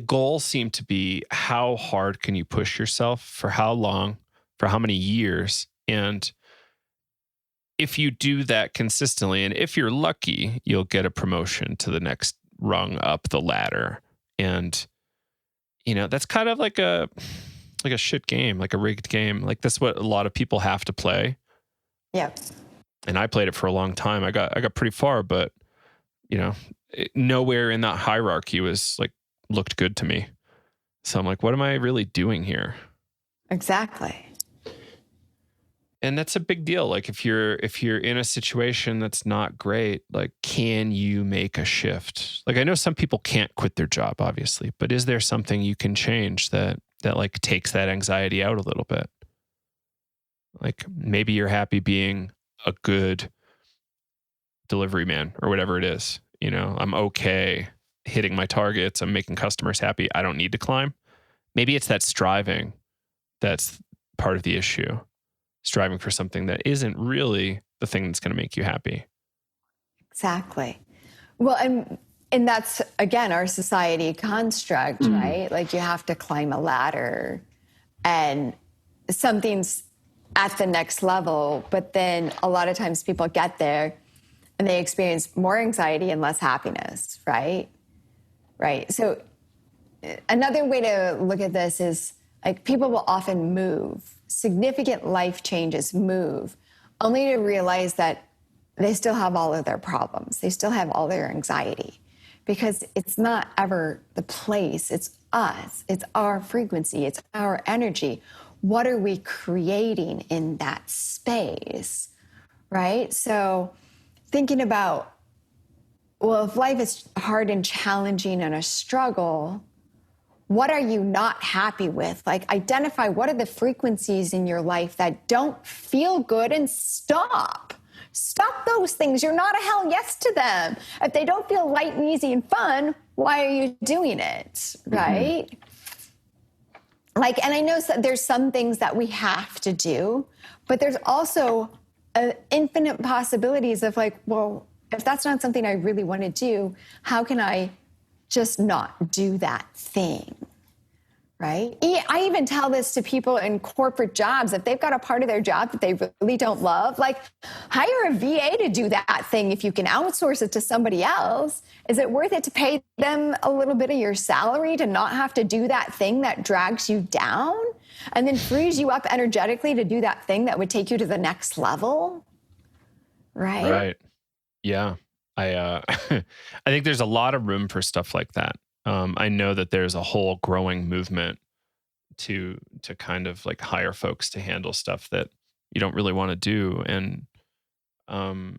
goal seemed to be how hard can you push yourself for how long, for how many years, and if you do that consistently, and if you're lucky, you'll get a promotion to the next rung up the ladder. And, you know, that's kind of like a shit game, like a rigged game. Like that's what a lot of people have to play. Yeah. And I played it for a long time. I got pretty far, but, you know, nowhere in that hierarchy was like, looked good to me. So I'm like, what am I really doing here? Exactly. And that's a big deal. Like if you're in a situation that's not great, like can you make a shift? Like I know some people can't quit their job, obviously, but is there something you can change that like takes that anxiety out a little bit? Like maybe you're happy being a good delivery man or whatever it is. You know, I'm okay hitting my targets. I'm making customers happy. I don't need to climb. Maybe it's that striving that's part of the issue. Striving for something that isn't really the thing that's going to make you happy. Exactly. Well, and And that's, again, our society construct, right? Like you have to climb a ladder and something's at the next level, but then a lot of times people get there and they experience more anxiety and less happiness, right? Right. So another way to look at this is like people will often move, significant life changes move, only to realize that they still have all of their problems. They still have all their anxiety because it's not ever the place. It's us. It's our frequency. It's our energy. What are we creating in that space, right? So thinking about, well, if life is hard and challenging and a struggle, what are you not happy with? Like identify what are the frequencies in your life that don't feel good and stop. Stop those things. You're not a hell yes to them. If they don't feel light and easy and fun, why are you doing it, right? Like, and I know there's some things that we have to do, but there's also infinite possibilities of like, well, if that's not something I really want to do, how can I just not do that thing, right? I even tell this to people in corporate jobs. If they've got a part of their job that they really don't love, like hire a VA to do that thing. If you can outsource it to somebody else, is it worth it to pay them a little bit of your salary to not have to do that thing that drags you down and then frees you up energetically to do that thing that would take you to the next level? Right? Right. Yeah. I think there's a lot of room for stuff like that. I know that there's a whole growing movement to kind of like hire folks to handle stuff that you don't really want to do. And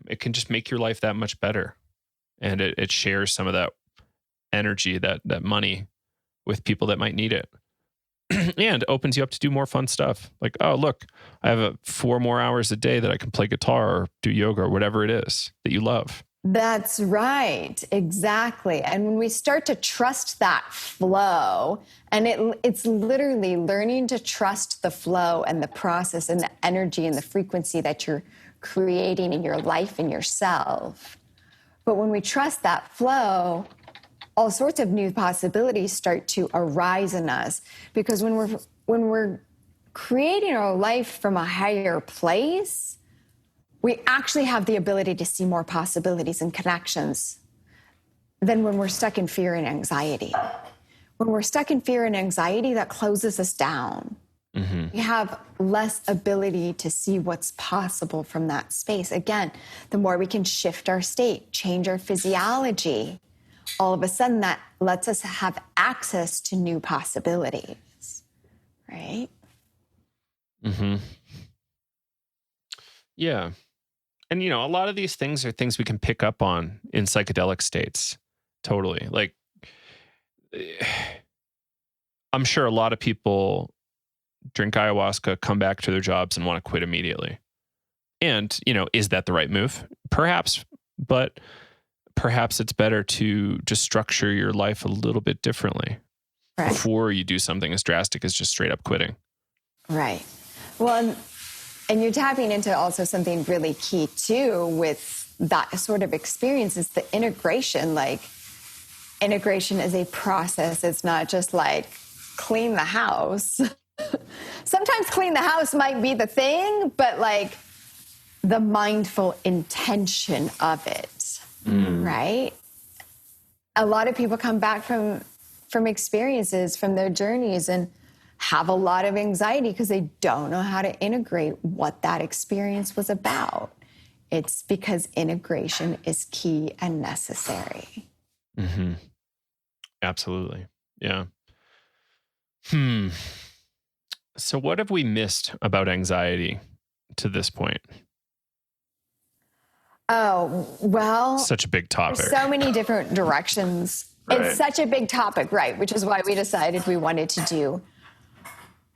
it can just make your life that much better. And it shares some of that energy, that money with people that might need it. And opens you up to do more fun stuff. Like, oh, look, I have 4 more hours a day that I can play guitar or do yoga or whatever it is that you love. That's right. Exactly. And when we start to trust that flow, and it's literally learning to trust the flow and the process and the energy and the frequency that you're creating in your life and yourself. But when we trust that flow, all sorts of new possibilities start to arise in us. Because when we're creating our life from a higher place, we actually have the ability to see more possibilities and connections than when we're stuck in fear and anxiety. When we're stuck in fear and anxiety, that closes us down. We have less ability to see what's possible from that space. Again, the more we can shift our state, change our physiology, all of a sudden that lets us have access to new possibilities, right? Yeah. And, you know, a lot of these things are things we can pick up on in psychedelic states. Totally. Like, I'm sure a lot of people drink ayahuasca, come back to their jobs and want to quit immediately. And, you know, is that the right move? Perhaps, but perhaps it's better to just structure your life a little bit differently before you do something as drastic as just straight up quitting. Right. Well, and you're tapping into also something really key too with that sort of experience is the integration. Like integration is a process. It's not just like clean the house. Sometimes clean the house might be the thing, but like the mindful intention of it, right? A lot of people come back from experiences, from their journeys and have a lot of anxiety because they don't know how to integrate what that experience was about. It's because integration is key and necessary. Absolutely. Yeah. So what have we missed about anxiety to this point? Oh, well. Such a big topic. So many different directions. Right. It's such a big topic, right? Which is why we decided we wanted to do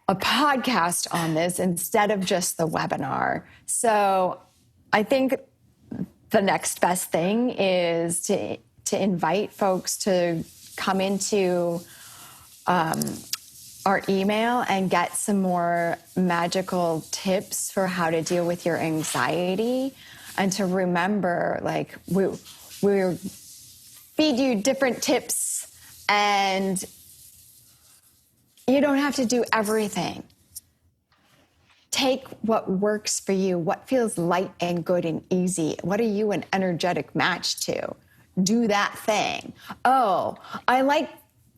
a podcast on this instead of just the webinar. So I think the next best thing is to invite folks to come into our email and get some more magical tips for how to deal with your anxiety and to remember, like, we're feed you different tips, and you don't have to do everything. Take what works for you, what feels light and good and easy. What are you an energetic match to? Do that thing. Oh, I like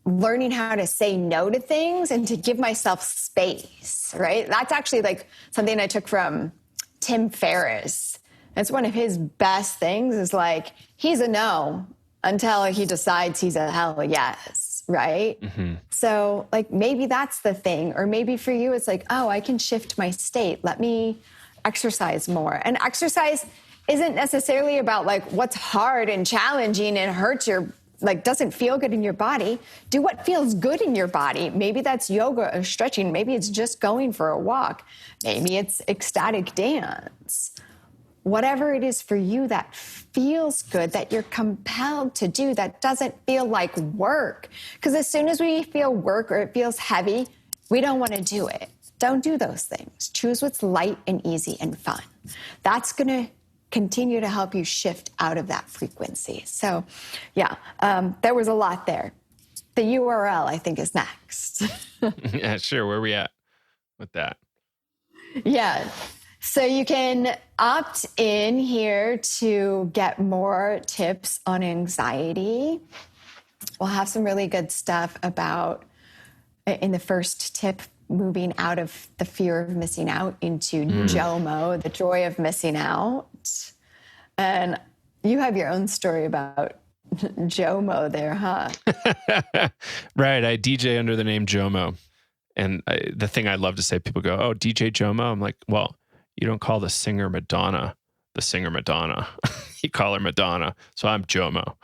learning how to say no to things and to give myself space, right? That's actually like something I took from Tim Ferriss. It's one of his best things is like, he's a no until he decides he's a hell yes, right? Mm-hmm. So like maybe that's the thing. Or maybe for you, it's like, oh, I can shift my state. Let me exercise more. And exercise isn't necessarily about like what's hard and challenging and hurts your, like doesn't feel good in your body. Do what feels good in your body. Maybe that's yoga or stretching. Maybe it's just going for a walk. Maybe it's ecstatic dance. Whatever it is for you that feels good, that you're compelled to do, that doesn't feel like work. Because as soon as we feel work or it feels heavy, we don't want to do it. Don't do those things. Choose what's light and easy and fun. That's going to continue to help you shift out of that frequency. So, yeah, there was a lot there. The URL, I think, is next. Yeah, sure. Where are we at with that? Yeah. So you can opt in here to get more tips on anxiety. We'll have some really good stuff about, in the first tip, moving out of the fear of missing out into JOMO, the joy of missing out. And you have your own story about JOMO there, huh? Right. I DJ under the name JOMO. And the thing I love to say, people go, oh, DJ JOMO. I'm like, well, you don't call the singer Madonna the singer Madonna. You call her Madonna. So I'm JOMO.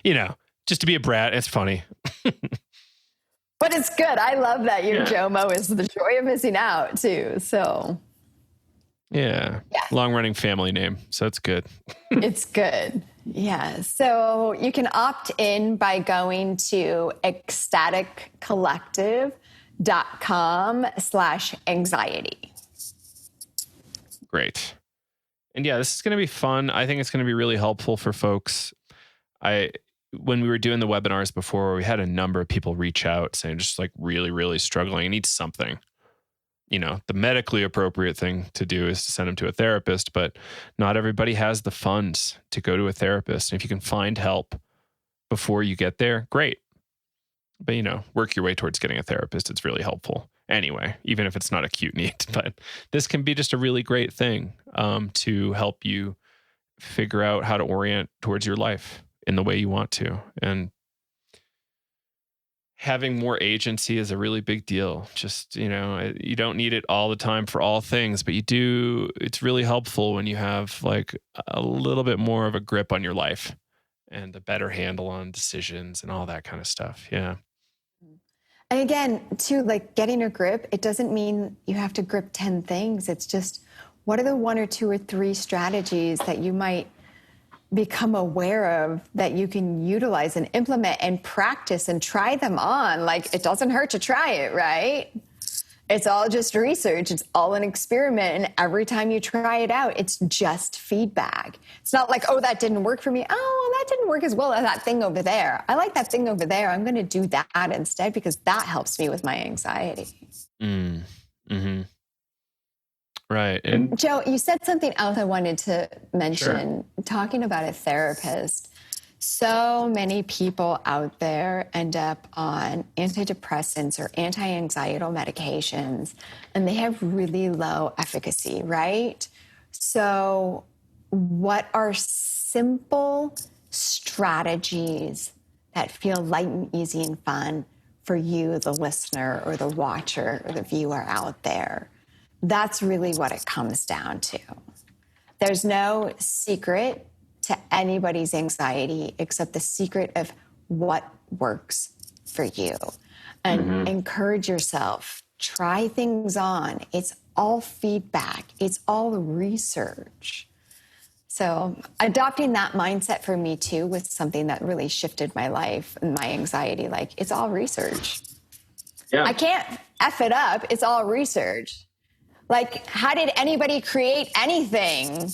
You know, just to be a brat. It's funny. But it's good. I love that your JOMO is the joy of missing out too. So yeah. Long running family name. So it's good. It's good. Yeah. So you can opt in by going to ecstaticcollective.com/anxiety. Great. And yeah, this is going to be fun. I think it's going to be really helpful for folks. When we were doing the webinars before, we had a number of people reach out saying just like really, really struggling and need something. You know, the medically appropriate thing to do is to send them to a therapist, but not everybody has the funds to go to a therapist. And if you can find help before you get there, great. But, you know, work your way towards getting a therapist. It's really helpful anyway, even if it's not a acute need. But this can be just a really great thing to help you figure out how to orient towards your life in the way you want to. And having more agency is a really big deal. Just, you know, you don't need it all the time for all things, but you do. It's really helpful when you have like a little bit more of a grip on your life and a better handle on decisions and all that kind of stuff. Yeah. And again, too, like getting a grip, it doesn't mean you have to grip 10 things. It's just, what are the 1 or 2 or 3 strategies that you might become aware of that you can utilize and implement and practice and try them on? Like, it doesn't hurt to try it, right? It's all just research. It's all an experiment. And every time you try it out, it's just feedback. It's not like, oh, that didn't work for me. Oh, well, that didn't work as well as that thing over there. I like that thing over there. I'm going to do that instead because that helps me with my anxiety. Mm-hmm. Right. And Joe, you said something else I wanted to mention, talking about a therapist. So many people out there end up on antidepressants or anti-anxiety medications, and they have really low efficacy, right? So what are simple strategies that feel light and easy and fun for you, the listener or the watcher or the viewer out there? That's really what it comes down to. There's no secret to anybody's anxiety except the secret of what works for you. And encourage yourself. Try things on. It's all feedback. It's all research. So adopting that mindset for me too was something that really shifted my life and my anxiety. Like, it's all research. Yeah. I can't F it up. It's all research. Like, how did anybody create anything?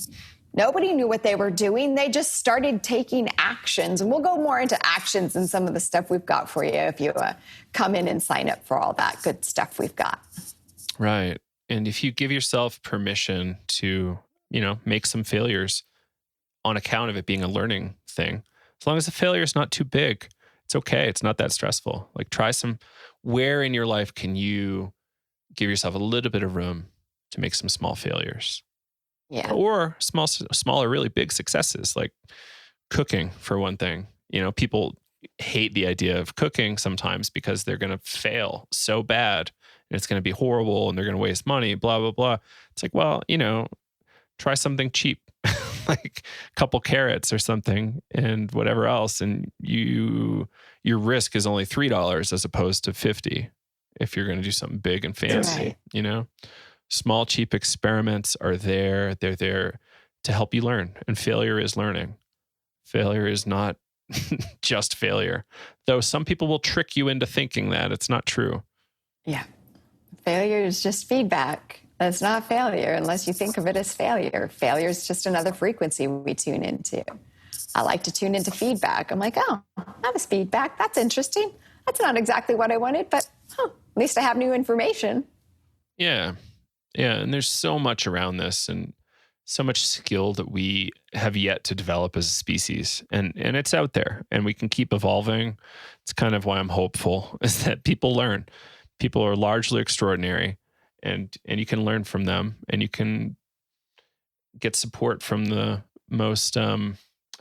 Nobody knew what they were doing. They just started taking actions. And we'll go more into actions and some of the stuff we've got for you if you come in and sign up for all that good stuff we've got. Right. And if you give yourself permission to, make some failures on account of it being a learning thing, as long as the failure is not too big, it's okay. It's not that stressful. Like where in your life can you give yourself a little bit of room to make some small failures? Yeah. Or small or really big successes, like cooking, for one thing. People hate the idea of cooking sometimes because they're going to fail so bad and it's going to be horrible and they're going to waste money, blah, blah, blah. It's like, well, try something cheap, like a couple carrots or something and whatever else. And your risk is only $3 as opposed to $50 if you're going to do something big and fancy, Small, cheap experiments are there. They're there to help you learn. And failure is learning. Failure is not just failure. Though some people will trick you into thinking that it's not true. Yeah. Failure is just feedback. That's not failure unless you think of it as failure. Failure is just another frequency we tune into. I like to tune into feedback. I'm like, oh, that was feedback. That's interesting. That's not exactly what I wanted, but at least I have new information. Yeah. Yeah, and there's so much around this and so much skill that we have yet to develop as a species. And it's out there and we can keep evolving. It's kind of why I'm hopeful is that people learn. People are largely extraordinary and you can learn from them and you can get support from the most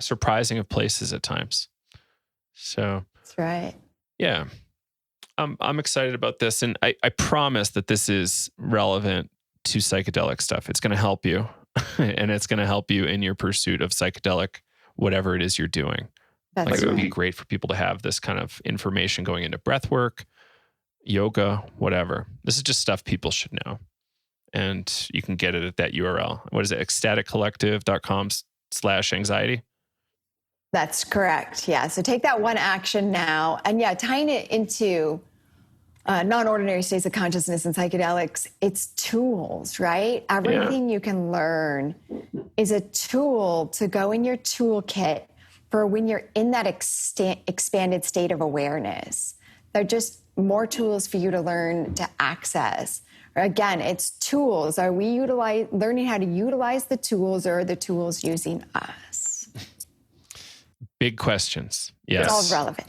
surprising of places at times. So that's right. Yeah. I'm excited about this. And I promise that this is relevant to psychedelic stuff. It's going to help you and it's going to help you in your pursuit of psychedelic, whatever it is you're doing. That's like right. It would be great for people to have this kind of information going into breath work, yoga, whatever. This is just stuff people should know. And you can get it at that URL. What is it? ecstaticcollective.com/anxiety. That's correct. Yeah. So take that one action now. And tying it into non-ordinary states of consciousness and psychedelics, it's tools, right? Everything you can learn is a tool to go in your toolkit for when you're in that expanded state of awareness. They're just more tools for you to learn to access. Again, it's tools. Are we learning how to utilize the tools or are the tools using us? Big questions. Yes. It's all relevant.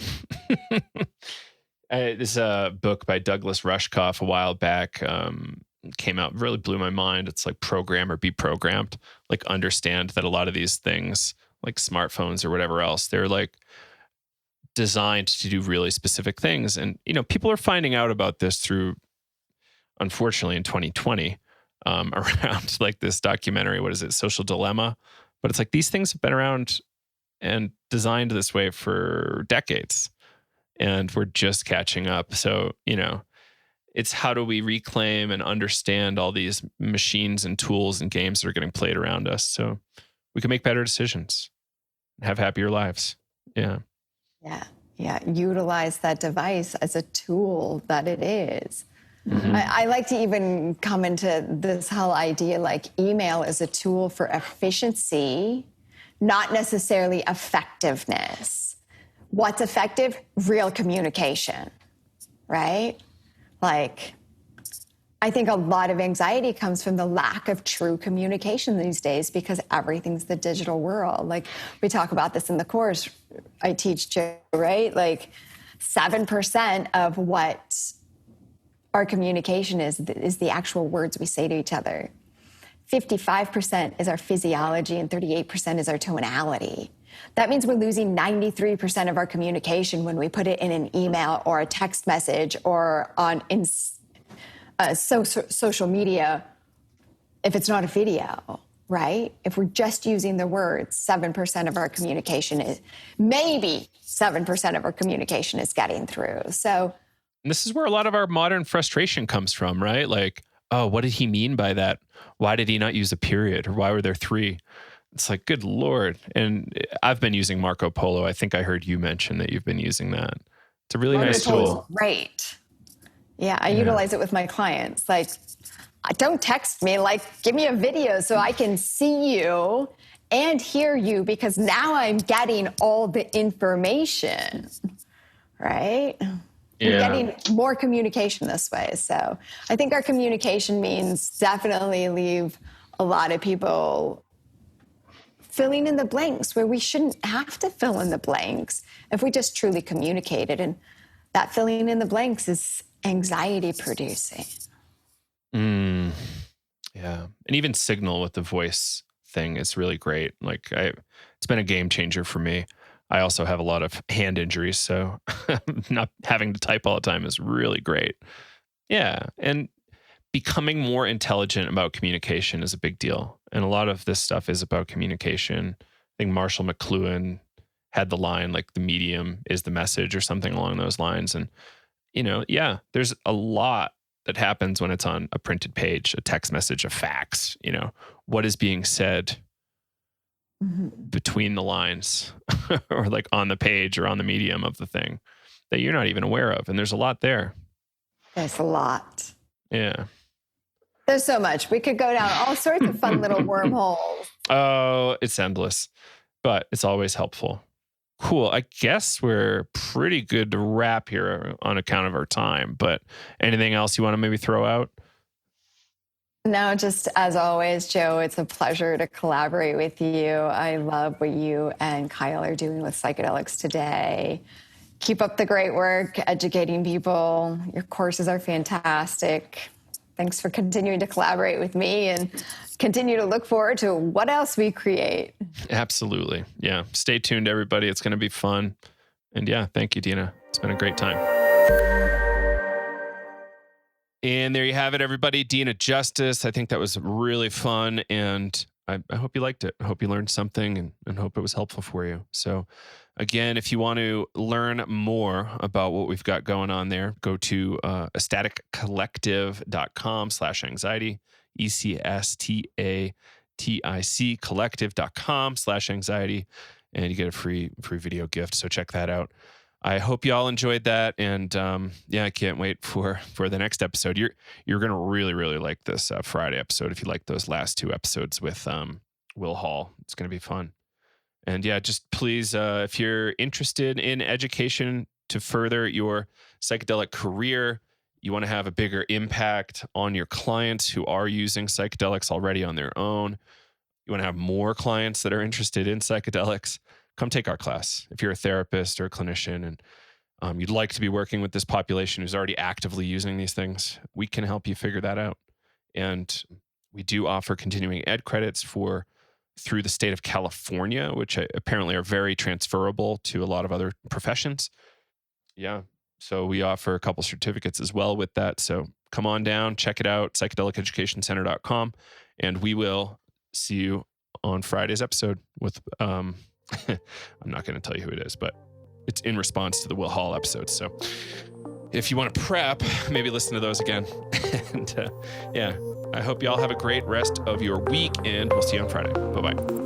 This book by Douglas Rushkoff a while back came out, really blew my mind. It's like program or be programmed. Like understand that a lot of these things, like smartphones or whatever else, they're like designed to do really specific things. And, people are finding out about this through, unfortunately, in 2020, around like this documentary, what is it, Social Dilemma? But it's like these things have been around and designed this way for decades. And we're just catching up. So, it's how do we reclaim and understand all these machines and tools and games that are getting played around us so we can make better decisions and have happier lives. Yeah. Yeah. Yeah. Utilize that device as a tool that it is. Mm-hmm. I like to even come into this whole idea like email is a tool for efficiency, not necessarily effectiveness. What's effective? Real communication, right? Like, I think a lot of anxiety comes from the lack of true communication these days because everything's the digital world. Like, we talk about this in the course I teach, Joe, right? Like, 7% of what our communication is the actual words we say to each other. 55% is our physiology and 38% is our tonality. That means we're losing 93% of our communication when we put it in an email or a text message or on social media if it's not a video, right? If we're just using the words, 7% of our communication is, maybe 7% of our communication is getting through. So this is where a lot of our modern frustration comes from, right? Like, oh, what did he mean by that? Why did he not use a period? Or why were there 3? It's like, good Lord. And I've been using Marco Polo. I think I heard you mention that you've been using that. It's a really nice tool. Great. Yeah, I utilize it with my clients. Like, don't text me. Like, give me a video so I can see you and hear you because now I'm getting all the information, right? Yeah. We're getting more communication this way. So I think our communication means definitely leave a lot of people filling in the blanks where we shouldn't have to fill in the blanks if we just truly communicated. And that filling in the blanks is anxiety producing. Yeah. And even signal with the voice thing is really great. Like it's been a game changer for me. I also have a lot of hand injuries, so not having to type all the time is really great. Yeah. And becoming more intelligent about communication is a big deal. And a lot of this stuff is about communication. I think Marshall McLuhan had the line, like, the medium is the message or something along those lines. And, there's a lot that happens when it's on a printed page, a text message, a fax, what is being said between the lines or like on the page or on the medium of the thing that you're not even aware of. And there's a lot there. There's a lot. Yeah. There's so much. We could go down all sorts of fun little wormholes. Oh, it's endless, but it's always helpful. Cool. I guess we're pretty good to wrap here on account of our time, but anything else you want to maybe throw out? No, just as always, Joe, it's a pleasure to collaborate with you. I love what you and Kyle are doing with Psychedelics Today. Keep up the great work, educating people. Your courses are fantastic. Thanks for continuing to collaborate with me and continue to look forward to what else we create. Absolutely. Yeah. Stay tuned, everybody. It's going to be fun. And yeah, thank you, Dena. It's been a great time. And there you have it, everybody. Dena Justice. I think that was really fun. And I hope you liked it. I hope you learned something and hope it was helpful for you. So again, if you want to learn more about what we've got going on there, go to ecstaticcollective.com/anxiety, ECSTATIC collective.com/anxiety, and you get a free video gift. So check that out. I hope you all enjoyed that. And I can't wait for the next episode. You're going to really, really like this Friday episode if you like those last two episodes with Will Hall. It's going to be fun. And yeah, just please, if you're interested in education to further your psychedelic career, you want to have a bigger impact on your clients who are using psychedelics already on their own, you want to have more clients that are interested in psychedelics, come take our class. If you're a therapist or a clinician and you'd like to be working with this population who's already actively using these things, we can help you figure that out. And we do offer continuing ed credits through the state of California, which apparently are very transferable to a lot of other professions. Yeah. So we offer a couple certificates as well with that. So come on down, check it out, psychedeliceducationcenter.com. And we will see you on Friday's episode with, I'm not going to tell you who it is, but it's in response to the Will Hall episode. So if you want to prep, maybe listen to those again. And I hope you all have a great rest of your week, and we'll see you on Friday. Bye-bye.